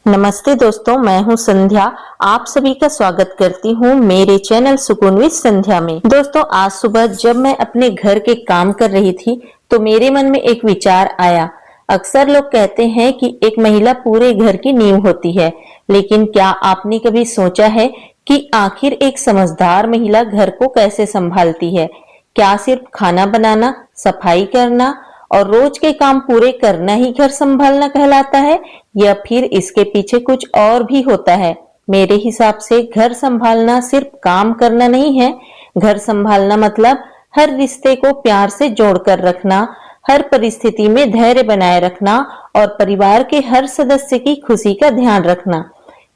नमस्ते दोस्तों, मैं हूं संध्या। आप सभी का स्वागत करती हूं मेरे चैनल सुकून विद संध्या में। दोस्तों, आज सुबह जब मैं अपने घर के काम कर रही थी तो मेरे मन में एक विचार आया। अक्सर लोग कहते हैं कि एक महिला पूरे घर की नींव होती है, लेकिन क्या आपने कभी सोचा है कि आखिर एक समझदार महिला घर को कैसे संभालती है? क्या सिर्फ खाना बनाना, सफाई करना और रोज के काम पूरे करना ही घर संभालना कहलाता है, या फिर इसके पीछे कुछ और भी होता है? मेरे हिसाब से घर संभालना सिर्फ काम करना नहीं है। घर संभालना मतलब हर रिश्ते को प्यार से जोड़कर रखना, हर परिस्थिति में धैर्य बनाए रखना और परिवार के हर सदस्य की खुशी का ध्यान रखना।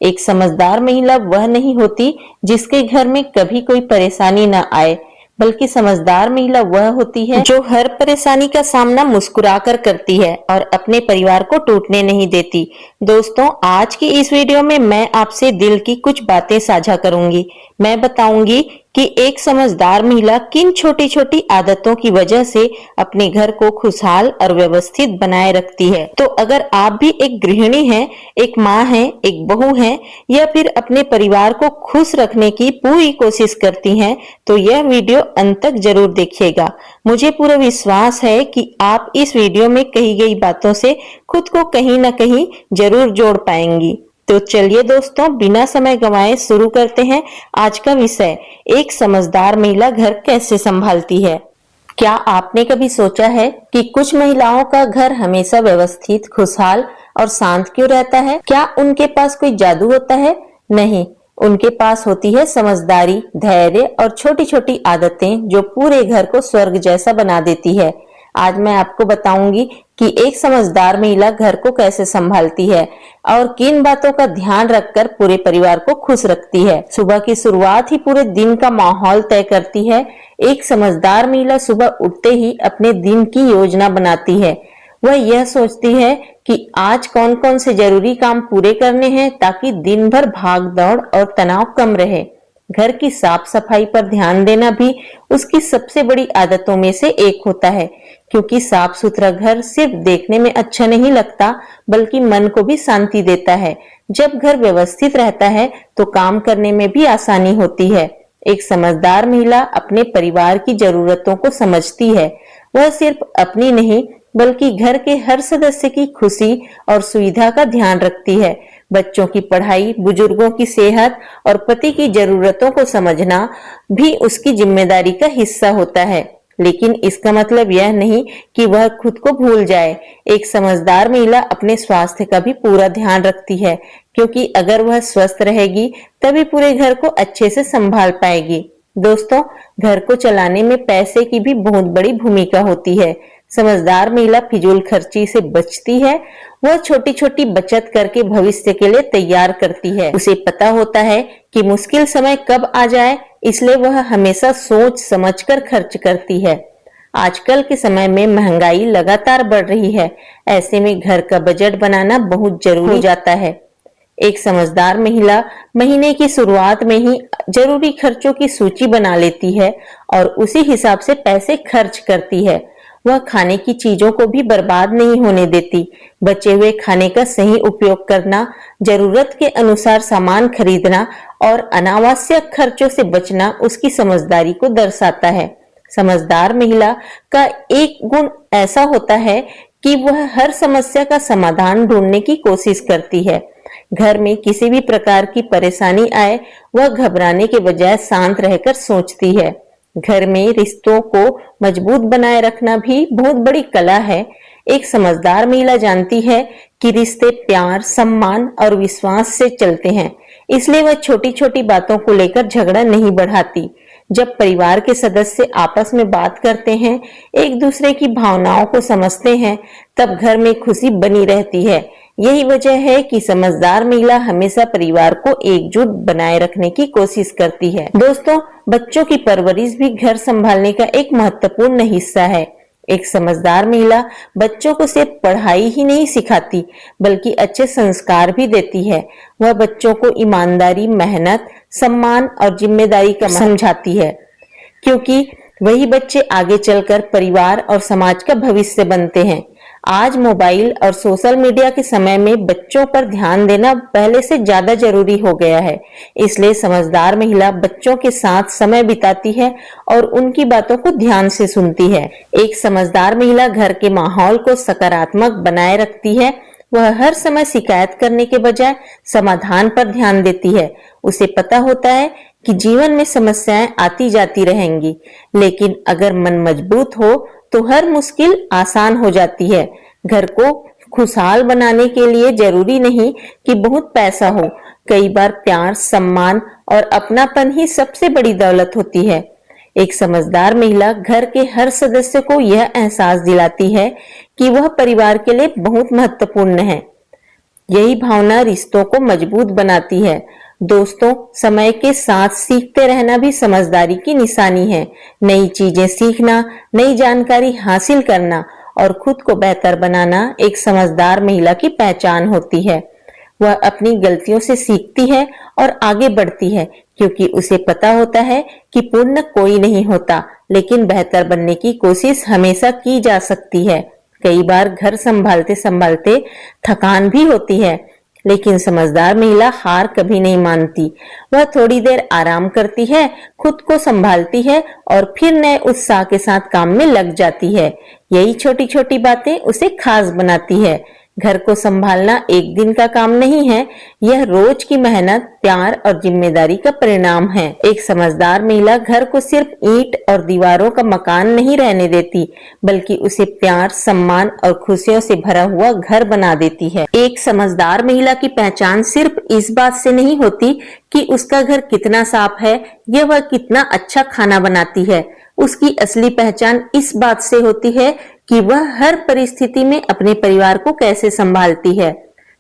एक समझदार महिला वह नहीं होती जिसके घर में कभी कोई परेशानी न आए, बल्कि समझदार महिला वह होती है जो हर परेशानी का सामना मुस्कुराकर करती है और अपने परिवार को टूटने नहीं देती। दोस्तों, आज की इस वीडियो में मैं आपसे दिल की कुछ बातें साझा करूंगी। मैं बताऊंगी कि एक समझदार महिला किन छोटी छोटी आदतों की वजह से अपने घर को खुशहाल और व्यवस्थित बनाए रखती है। तो अगर आप भी एक गृहिणी हैं, एक माँ हैं, एक बहू हैं, या फिर अपने परिवार को खुश रखने की पूरी कोशिश करती हैं, तो यह वीडियो अंत तक जरूर देखिएगा। मुझे पूरा विश्वास है कि आप इस वीडियो में कही गई बातों से खुद को कहीं न कहीं जरूर जोड़ पाएंगी। तो चलिए दोस्तों, बिना समय गंवाए शुरू करते हैं आज का विषय। एक समझदार महिला घर कैसे संभालती है। क्या आपने कभी सोचा है कि कुछ महिलाओं का घर हमेशा व्यवस्थित, खुशहाल और शांत क्यों रहता है? क्या उनके पास कोई जादू होता है? नहीं, उनके पास होती है समझदारी, धैर्य और छोटी छोटी आदतें जो पूरे घर को स्वर्ग जैसा बना देती है। आज मैं आपको बताऊंगी कि एक समझदार महिला घर को कैसे संभालती है और किन बातों का ध्यान रखकर पूरे परिवार को खुश रखती है। सुबह की शुरुआत ही पूरे दिन का माहौल तय करती है। एक समझदार महिला सुबह उठते ही अपने दिन की योजना बनाती है। वह यह सोचती है कि आज कौन कौन से जरूरी काम पूरे करने हैं ताकि दिन भर भाग दौड़ और तनाव कम रहे। घर की साफ सफाई पर ध्यान देना भी उसकी सबसे बड़ी आदतों में से एक होता है, क्योंकि साफ सुथरा घर सिर्फ देखने में अच्छा नहीं लगता, बल्कि मन को भी शांति देता है। जब घर व्यवस्थित रहता है तो काम करने में भी आसानी होती है। एक समझदार महिला अपने परिवार की जरूरतों को समझती है। वह सिर्फ अपनी नहीं, बल्कि घर के हर सदस्य की खुशी और सुविधा का ध्यान रखती है। बच्चों की पढ़ाई, बुजुर्गों की सेहत और पति की जरूरतों को समझना भी उसकी जिम्मेदारी का हिस्सा होता है। लेकिन इसका मतलब यह नहीं कि वह खुद को भूल जाए। एक समझदार महिला अपने स्वास्थ्य का भी पूरा ध्यान रखती है, क्योंकि अगर वह स्वस्थ रहेगी तभी पूरे घर को अच्छे से संभाल पाएगी। दोस्तों, घर को चलाने में पैसे की भी बहुत बड़ी भूमिका होती है। समझदार महिला फिजूल खर्ची से बचती है। वह छोटी छोटी बचत करके भविष्य के लिए तैयार करती है। उसे पता होता है कि मुश्किल समय कब आ जाए, इसलिए वह हमेशा सोच समझकर खर्च करती है। आजकल के समय में महंगाई लगातार बढ़ रही है। ऐसे में घर का बजट बनाना बहुत जरूरी हो जाता है। एक समझदार महिला महीने की शुरुआत में ही जरूरी खर्चों की सूची बना लेती है और उसी हिसाब से पैसे खर्च करती है। वह खाने की चीजों को भी बर्बाद नहीं होने देती। बचे हुए खाने का सही उपयोग करना, जरूरत के अनुसार सामान खरीदना और अनावश्यक खर्चों से बचना उसकी समझदारी को दर्शाता है। समझदार महिला का एक गुण ऐसा होता है कि वह हर समस्या का समाधान ढूंढने की कोशिश करती है। घर में किसी भी प्रकार की परेशानी आए, वह घबराने के बजाय शांत रहकर सोचती है। घर में रिश्तों को मजबूत बनाए रखना भी बहुत बड़ी कला है। एक समझदार महिला जानती है कि रिश्ते प्यार, सम्मान और विश्वास से चलते हैं, इसलिए वह छोटी छोटी बातों को लेकर झगड़ा नहीं बढ़ाती। जब परिवार के सदस्य आपस में बात करते हैं, एक दूसरे की भावनाओं को समझते हैं, तब घर में खुशी बनी रहती है। यही वजह है कि समझदार महिला हमेशा परिवार को एकजुट बनाए रखने की कोशिश करती है। दोस्तों, बच्चों की परवरिश भी घर संभालने का एक महत्वपूर्ण हिस्सा है। एक समझदार महिला बच्चों को सिर्फ पढ़ाई ही नहीं सिखाती, बल्कि अच्छे संस्कार भी देती है। वह बच्चों को ईमानदारी, मेहनत, सम्मान और जिम्मेदारी का समझाती है, क्योंकि वही बच्चे आगे चलकर परिवार और समाज का भविष्य बनते हैं। आज मोबाइल और सोशल मीडिया के समय में बच्चों पर ध्यान देना पहले से ज्यादा जरूरी हो गया है। इसलिए समझदार महिला बच्चों के साथ समय बिताती है और उनकी बातों को ध्यान से सुनती है। एक समझदार महिला घर के माहौल को सकारात्मक बनाए रखती है। वह हर समय शिकायत करने के बजाय समाधान पर ध्यान देती है। उसे पता होता है कि जीवन में समस्याएं आती जाती रहेंगी, लेकिन अगर मन मजबूत हो तो हर मुश्किल आसान हो जाती है। घर को खुशहाल बनाने के लिए जरूरी नहीं कि बहुत पैसा हो। कई बार प्यार, सम्मान और अपनापन ही सबसे बड़ी दौलत होती है। एक समझदार महिला घर के हर सदस्य को यह एहसास दिलाती है कि वह परिवार के लिए बहुत महत्वपूर्ण है। यही भावना रिश्तों को मजबूत बनाती है। दोस्तों, समय के साथ सीखते रहना भी समझदारी की निशानी है। नई चीजें सीखना, नई जानकारी हासिल करना और खुद को बेहतर बनाना एक समझदार महिला की पहचान होती है। वह अपनी गलतियों से सीखती है और आगे बढ़ती है, क्योंकि उसे पता होता है कि पूर्ण कोई नहीं होता, लेकिन बेहतर बनने की कोशिश हमेशा की जा सकती है। कई बार घर संभालते संभालते थकान भी होती है, लेकिन समझदार महिला हार कभी नहीं मानती। वह थोड़ी देर आराम करती है, खुद को संभालती है और फिर नए उत्साह के साथ काम में लग जाती है। यही छोटी छोटी बातें उसे खास बनाती है। घर को संभालना एक दिन का काम नहीं है, यह रोज की मेहनत, प्यार और जिम्मेदारी का परिणाम है। एक समझदार महिला घर को सिर्फ ईंट और दीवारों का मकान नहीं रहने देती, बल्कि उसे प्यार, सम्मान और खुशियों से भरा हुआ घर बना देती है। एक समझदार महिला की पहचान सिर्फ इस बात से नहीं होती कि उसका घर कितना साफ है या वह कितना अच्छा खाना बनाती है। उसकी असली पहचान इस बात से होती है कि वह हर परिस्थिति में अपने परिवार को कैसे संभालती है।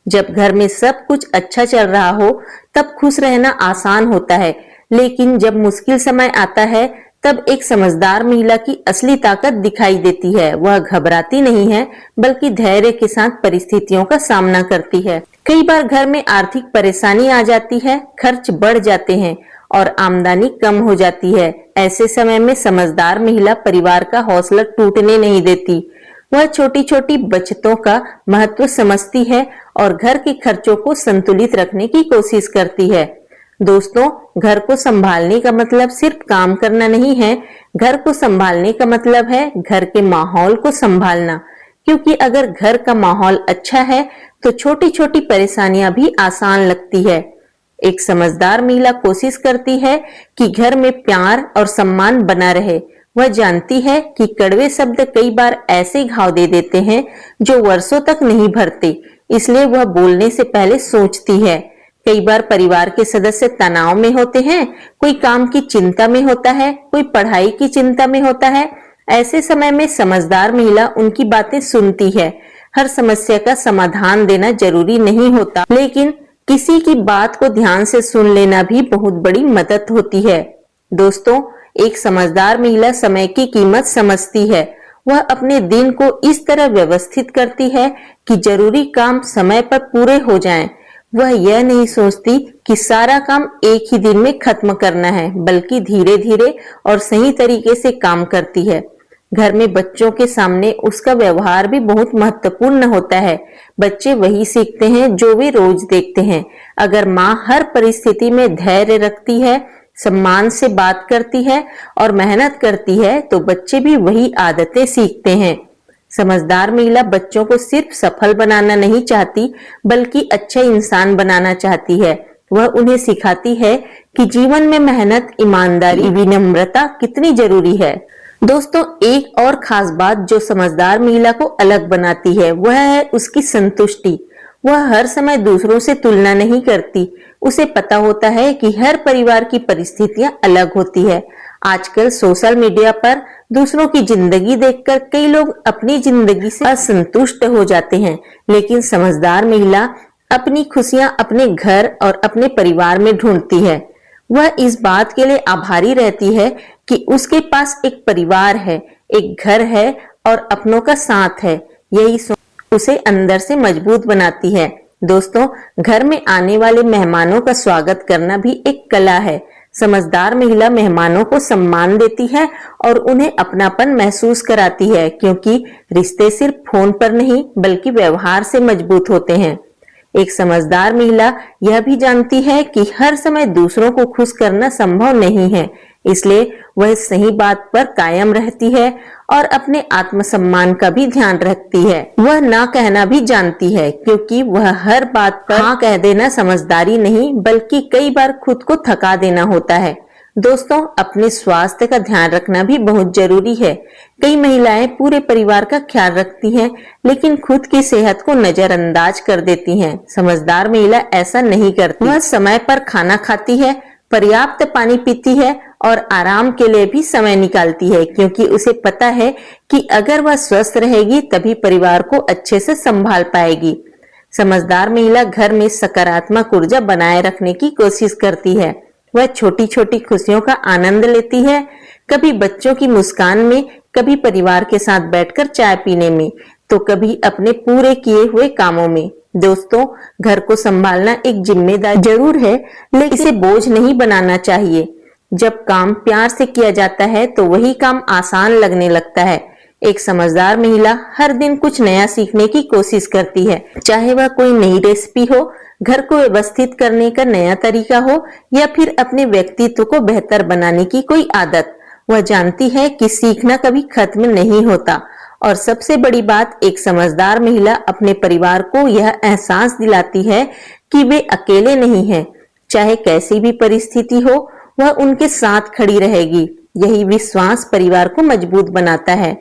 जब घर में सब कुछ अच्छा चल रहा हो तब खुश रहना आसान होता है, लेकिन जब मुश्किल समय आता है तब एक समझदार महिला की असली ताकत दिखाई देती है। वह घबराती नहीं है, बल्कि धैर्य के साथ परिस्थितियों का सामना करती है। कई बार घर में आर्थिक परेशानी आ जाती है, खर्च बढ़ जाते हैं और आमदनी कम हो जाती है। ऐसे समय में समझदार महिला परिवार का हौसला टूटने नहीं देती। वह छोटी छोटी बचतों का महत्व समझती है और घर के खर्चों को संतुलित रखने की कोशिश करती है। दोस्तों, घर को संभालने का मतलब सिर्फ काम करना नहीं है। घर को संभालने का मतलब है घर के माहौल को संभालना, क्योंकि अगर घर का माहौल अच्छा है तो छोटी छोटी परेशानियां भी आसान लगती है। एक समझदार महिला कोशिश करती है कि घर में प्यार और सम्मान बना रहे। वह जानती है कि कड़वे शब्द कई बार ऐसे घाव दे देते हैं जो वर्षों तक नहीं भरते, इसलिए वह बोलने से पहले सोचती है। कई बार परिवार के सदस्य तनाव में होते हैं, कोई काम की चिंता में होता है, कोई पढ़ाई की चिंता में होता है। ऐसे समय में समझदार महिला उनकी बातें सुनती है। हर समस्या का समाधान देना जरूरी नहीं होता, लेकिन किसी की बात को ध्यान से सुन लेना भी बहुत बड़ी मदद होती है। दोस्तों, एक समझदार महिला समय की कीमत समझती है। वह अपने दिन को इस तरह व्यवस्थित करती है कि जरूरी काम समय पर पूरे हो जाएं। वह यह नहीं सोचती कि सारा काम एक ही दिन में खत्म करना है, बल्कि धीरे धीरे और सही तरीके से काम करती है। घर में बच्चों के सामने उसका व्यवहार भी बहुत महत्वपूर्ण होता है। बच्चे वही सीखते हैं जो वे रोज देखते हैं। अगर माँ हर परिस्थिति में धैर्य रखती है, सम्मान से बात करती है और मेहनत करती है, तो बच्चे भी वही आदतें सीखते हैं। समझदार महिला बच्चों को सिर्फ सफल बनाना नहीं चाहती, बल्कि अच्छा इंसान बनाना चाहती है। वह उन्हें सिखाती है कि जीवन में मेहनत, ईमानदारी, विनम्रता कितनी जरूरी है। दोस्तों, एक और खास बात जो समझदार महिला को अलग बनाती है, वह है उसकी संतुष्टि। वह हर समय दूसरों से तुलना नहीं करती। उसे पता होता है कि हर परिवार की परिस्थितियां अलग होती है। आजकल सोशल मीडिया पर दूसरों की जिंदगी देखकर कई लोग अपनी जिंदगी से असंतुष्ट हो जाते हैं, लेकिन समझदार महिला अपनी खुशियां अपने घर और अपने परिवार में ढूंढती है। वह इस बात के लिए आभारी रहती है कि उसके पास एक परिवार है, एक घर है और अपनों का साथ है। यही सोच उसे अंदर से मजबूत बनाती है। दोस्तों, घर में आने वाले मेहमानों का स्वागत करना भी एक कला है। समझदार महिला मेहमानों को सम्मान देती है और उन्हें अपनापन महसूस कराती है, क्योंकि रिश्ते सिर्फ फोन पर नहीं बल्कि व्यवहार से मजबूत होते हैं। एक समझदार महिला यह भी जानती है कि हर समय दूसरों को खुश करना संभव नहीं है, इसलिए वह सही बात पर कायम रहती है और अपने आत्मसम्मान का भी ध्यान रखती है। वह ना कहना भी जानती है, क्योंकि वह हर बात पर हाँ कह देना समझदारी नहीं बल्कि कई बार खुद को थका देना होता है। दोस्तों, अपने स्वास्थ्य का ध्यान रखना भी बहुत जरूरी है। कई महिलाएं पूरे परिवार का ख्याल रखती हैं, लेकिन खुद की सेहत को नजरअंदाज कर देती हैं। समझदार महिला ऐसा नहीं करती। वह समय पर खाना खाती है, पर्याप्त पानी पीती है और आराम के लिए भी समय निकालती है, क्योंकि उसे पता है कि अगर वह स्वस्थ रहेगी तभी परिवार को अच्छे से संभाल पाएगी। समझदार महिला घर में सकारात्मक ऊर्जा बनाए रखने की कोशिश करती है। वह छोटी छोटी खुशियों का आनंद लेती है, कभी बच्चों की मुस्कान में, कभी परिवार के साथ बैठकर चाय पीने में, तो कभी अपने पूरे किए हुए कामों में। दोस्तों, घर को संभालना एक जिम्मेदारी जरूर है, लेकिन इसे बोझ नहीं बनाना चाहिए। जब काम प्यार से किया जाता है तो वही काम आसान लगने लगता है। एक समझदार महिला हर दिन कुछ नया सीखने की कोशिश करती है, चाहे वह कोई नई रेसिपी हो, घर को व्यवस्थित करने का नया तरीका हो या फिर अपने व्यक्तित्व को बेहतर बनाने की कोई आदत। वह जानती है कि सीखना कभी खत्म नहीं होता। और सबसे बड़ी बात, एक समझदार महिला अपने परिवार को यह एहसास दिलाती है कि वे अकेले नहीं हैं। चाहे कैसी भी परिस्थिति हो, वह उनके साथ खड़ी रहेगी। यही विश्वास परिवार को मजबूत बनाता है।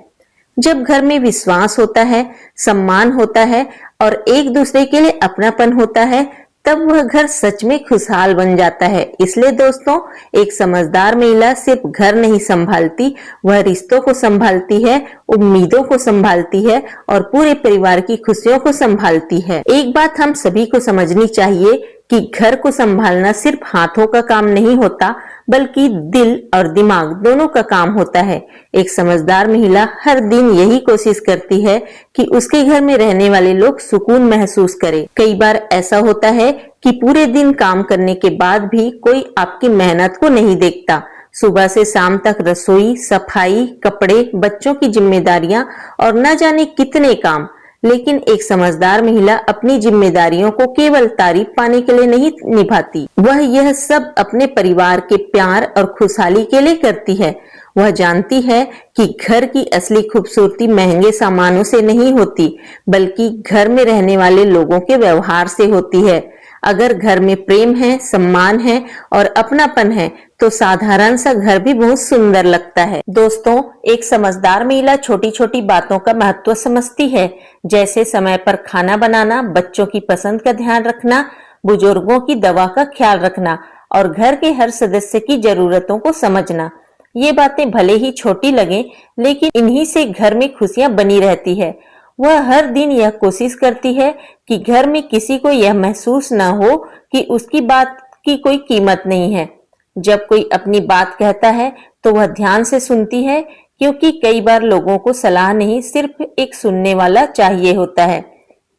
जब घर में विश्वास होता है, सम्मान होता है और एक दूसरे के लिए अपनापन होता है, तब वह घर सच में खुशहाल बन जाता है। इसलिए दोस्तों, एक समझदार महिला सिर्फ घर नहीं संभालती, वह रिश्तों को संभालती है, उम्मीदों को संभालती है और पूरे परिवार की खुशियों को संभालती है। एक बात हम सभी को समझनी चाहिए कि घर को संभालना सिर्फ हाथों का काम नहीं होता, बल्कि दिल और दिमाग दोनों का काम होता है। एक समझदार महिला हर दिन यही कोशिश करती है कि उसके घर में रहने वाले लोग सुकून महसूस करें। कई बार ऐसा होता है कि पूरे दिन काम करने के बाद भी कोई आपकी मेहनत को नहीं देखता। सुबह से शाम तक रसोई, सफाई, कपड़े, बच्चों की जिम्मेदारियां और न जाने कितने काम, लेकिन एक समझदार महिला अपनी जिम्मेदारियों को केवल तारीफ पाने के लिए नहीं निभाती। वह यह सब अपने परिवार के प्यार और खुशहाली के लिए करती है। वह जानती है कि घर की असली खूबसूरती महंगे सामानों से नहीं होती, बल्कि घर में रहने वाले लोगों के व्यवहार से होती है। अगर घर में प्रेम है, सम्मान है और अपनापन है, तो साधारण सा घर भी बहुत सुंदर लगता है। दोस्तों, एक समझदार महिला छोटी छोटी बातों का महत्व समझती है, जैसे समय पर खाना बनाना, बच्चों की पसंद का ध्यान रखना, बुजुर्गों की दवा का ख्याल रखना और घर के हर सदस्य की जरूरतों को समझना। ये बातें भले ही छोटी लगें, लेकिन इन्हीं से घर में खुशियां बनी रहती है। वह हर दिन यह कोशिश करती है कि घर में किसी को यह महसूस न हो कि उसकी बात की कोई कीमत नहीं है। जब कोई अपनी बात कहता है तो वह ध्यान से सुनती है, क्योंकि कई बार लोगों को सलाह नहीं, सिर्फ एक सुनने वाला चाहिए होता है।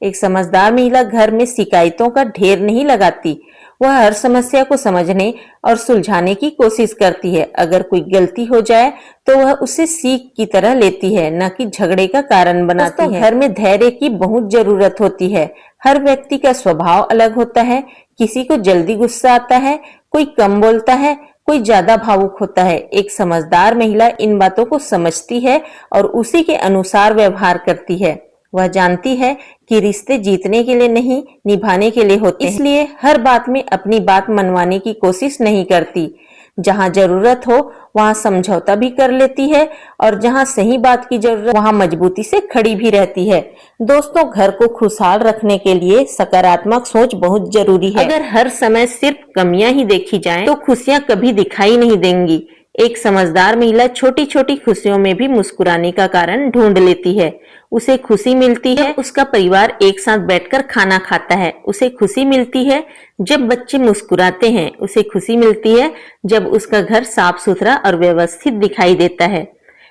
एक समझदार महिला घर में शिकायतों का ढेर नहीं लगाती। वह हर समस्या को समझने और सुलझाने की कोशिश करती है। अगर कोई गलती हो जाए तो वह उसे सीख की तरह लेती है, न कि झगड़े का कारण बनाती है। घर में धैर्य की बहुत जरूरत होती है। हर व्यक्ति का स्वभाव अलग होता है। किसी को जल्दी गुस्सा आता है, कोई कम बोलता है, कोई ज्यादा भावुक होता है। एक समझदार महिला इन बातों को समझती है और उसी के अनुसार व्यवहार करती है। वह जानती है कि रिश्ते जीतने के लिए नहीं, निभाने के लिए होते हैं। इसलिए हर बात में अपनी बात मनवाने की कोशिश नहीं करती। जहां जरूरत हो वहां समझौता भी कर लेती है और जहां सही बात की जरूरत वहां मजबूती से खड़ी भी रहती है। दोस्तों, घर को खुशहाल रखने के लिए सकारात्मक सोच बहुत जरूरी है। अगर हर समय सिर्फ कमियां ही देखी जाएं, तो खुशियां कभी दिखाई नहीं देंगी। एक समझदार महिला छोटी छोटी खुशियों में भी मुस्कुराने का कारण ढूंढ लेती है। उसे खुशी मिलती है उसका परिवार एक साथ बैठकर खाना खाता है। उसे खुशी मिलती है जब बच्चे मुस्कुराते हैं। उसे खुशी मिलती है जब उसका घर साफ सुथरा और व्यवस्थित दिखाई देता है।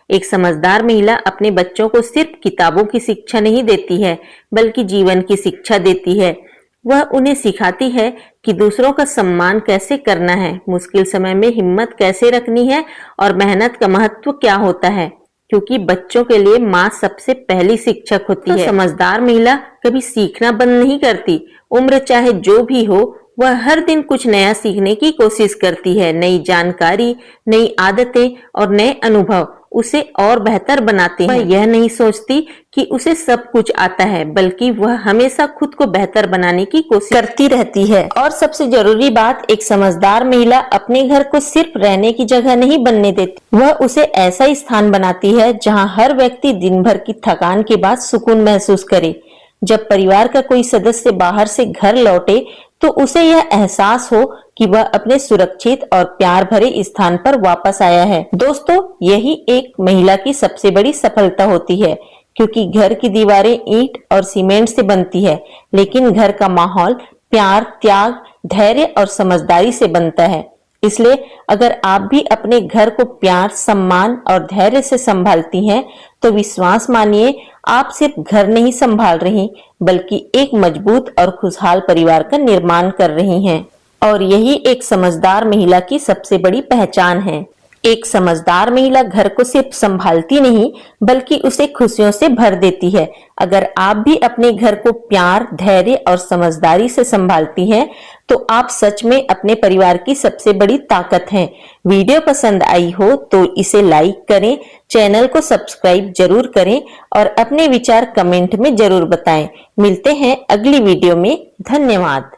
एक समझदार महिला अपने बच्चों को सिर्फ किताबों की शिक्षा नहीं देती है, बल्कि जीवन की शिक्षा देती है। वह उन्हें सिखाती है कि दूसरों का सम्मान कैसे करना है, मुश्किल समय में हिम्मत कैसे रखनी है और मेहनत का महत्व क्या होता है, क्योंकि बच्चों के लिए माँ सबसे पहली शिक्षक होती है। समझदार महिला कभी सीखना बंद नहीं करती। उम्र चाहे जो भी हो, वह हर दिन कुछ नया सीखने की कोशिश करती है। नई जानकारी, नई आदतें और नए अनुभव उसे और बेहतर बनाते हैं। वह यह नहीं सोचती कि उसे सब कुछ आता है, बल्कि वह हमेशा खुद को बेहतर बनाने की कोशिश करती रहती है। और सबसे जरूरी बात, एक समझदार महिला अपने घर को सिर्फ रहने की जगह नहीं बनने देती, वह उसे ऐसा स्थान बनाती है जहां हर व्यक्ति दिन भर की थकान के बाद सुकून महसूस करे। जब परिवार का कोई सदस्य बाहर से घर लौटे तो उसे यह एहसास हो कि वह अपने सुरक्षित और प्यार भरे स्थान पर वापस आया है। दोस्तों, यही एक महिला की सबसे बड़ी सफलता होती है, क्योंकि घर की दीवारें ईंट और सीमेंट से बनती है, लेकिन घर का माहौल प्यार, त्याग, धैर्य और समझदारी से बनता है। इसलिए अगर आप भी अपने घर को प्यार, सम्मान और धैर्य से संभालती हैं, तो विश्वास मानिए, आप सिर्फ घर नहीं संभाल रही, बल्कि एक मजबूत और खुशहाल परिवार का निर्माण कर रही हैं। और यही एक समझदार महिला की सबसे बड़ी पहचान है। एक समझदार महिला घर को सिर्फ संभालती नहीं, बल्कि उसे खुशियों से भर देती है। अगर आप भी अपने घर को प्यार, धैर्य और समझदारी से संभालती हैं, तो आप सच में अपने परिवार की सबसे बड़ी ताकत हैं। वीडियो पसंद आई हो तो इसे लाइक करें, चैनल को सब्सक्राइब जरूर करें और अपने विचार कमेंट में जरूर बताएं। मिलते हैं अगली वीडियो में। धन्यवाद।